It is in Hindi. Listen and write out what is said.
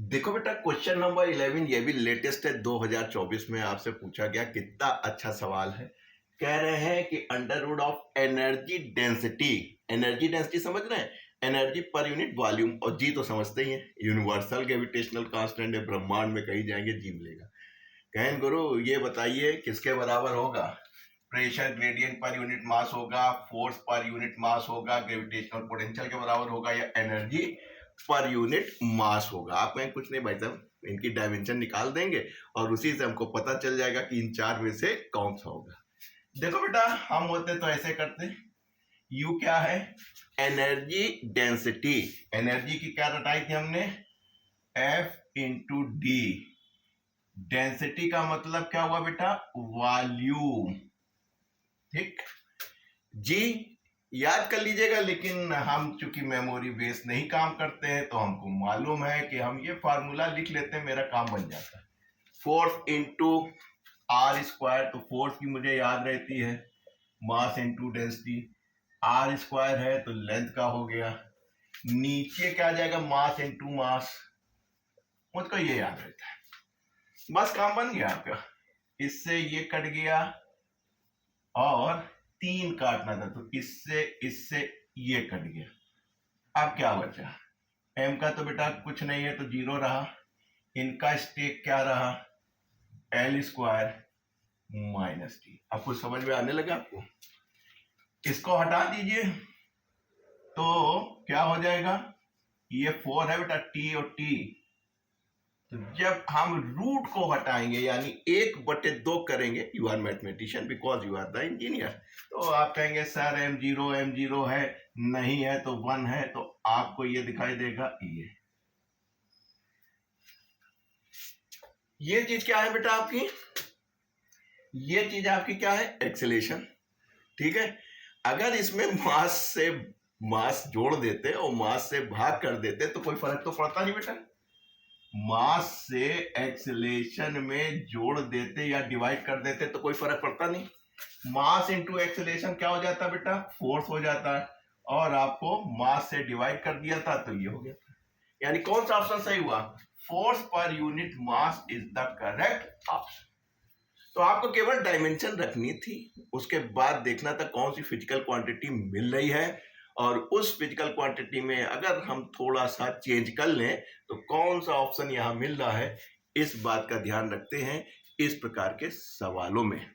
देखो बेटा, क्वेश्चन नंबर 11 ये भी लेटेस्ट है। 2024 में आपसे पूछा गया, कितना अच्छा सवाल है। कह रहे हैं कि under root of energy density समझ रहे हैं, एनर्जी पर यूनिट वॉल्यूम, और जी तो समझते ही हैं, यूनिवर्सल ग्रेविटेशनल कांस्टेंट है, ब्रह्मांड में कहीं जाएंगे जी मिलेगा। कहें गुरु ये बताइए किसके बराबर होगा? Pressure gradient per unit mass होगा, फोर्स पर यूनिट मास होगा, ग्रेविटेशनल पोटेंशियल के बराबर होगा, या एनर्जी पर यूनिट मास होगा? आप कहें कुछ नहीं भाई साहब, इनकी डायमेंशन निकाल देंगे और उसी से हमको पता चल जाएगा कि इन चार में से कौन सा होगा। देखो बेटा, हम होते तो ऐसे करते। यू क्या है? Energy density. एनर्जी की क्या रटाई थी हमने? F into D. डेंसिटी का मतलब क्या हुआ बेटा? वॉल्यूम। ठीक, जी याद कर लीजिएगा, लेकिन हम चूंकि मेमोरी बेस नहीं काम करते हैं तो हमको मालूम है कि हम ये फार्मूला लिख लेते हैं, मेरा काम बन जाता है। फोर्स इंटू आर स्क्वायर, तो फोर्स की मुझे याद रहती है, mass into density. R square है तो लेंथ का हो गया, नीचे क्या आ जाएगा? Mass into mass. मुझको ये याद रहता है, बस काम बन गया आपका। इससे ये कट गया और 3 काटना था, तो इससे ये कट गया। अब क्या बचा? m का तो बेटा कुछ नहीं है तो 0 रहा, इनका स्टेक क्या रहा? L square minus T. अब कुछ समझ में आने लगा आपको? इसको हटा दीजिए तो क्या हो जाएगा? ये 4 है बेटा, t और t। तो जब हम रूट को हटाएंगे यानी 1/2 करेंगे, you are mathematician because you are the engineer, तो आप कहेंगे सर m0 है, नहीं है तो 1 है, तो आपको ये दिखाई देगा। ये चीज क्या है बेटा आपकी? ये चीज आपकी क्या है? एक्सेलेरेशन। ठीक है, अगर इसमें मास जोड़ देते और मास से भाग कर देते तो कोई फर्क तो पड़ता नहीं बेटा। मास से एक्सेलेरेशन में जोड़ देते या डिवाइड कर देते तो कोई फर्क पड़ता नहीं। मास इंटू एक्सेलेरेशन क्या हो जाता बेटा? फोर्स हो जाता है, और आपको मास से डिवाइड कर दिया था तो ये हो गया। यानी कौन सा ऑप्शन सही हुआ? Force per unit mass is the correct option. तो आपको केवल डायमेंशन रखनी थी, उसके बाद देखना था कौन सी फिजिकल क्वांटिटी मिल रही है, और उस फिजिकल क्वांटिटी में अगर हम थोड़ा सा चेंज कर लें तो कौन सा ऑप्शन यहां मिल रहा है, इस बात का ध्यान रखते हैं इस प्रकार के सवालों में।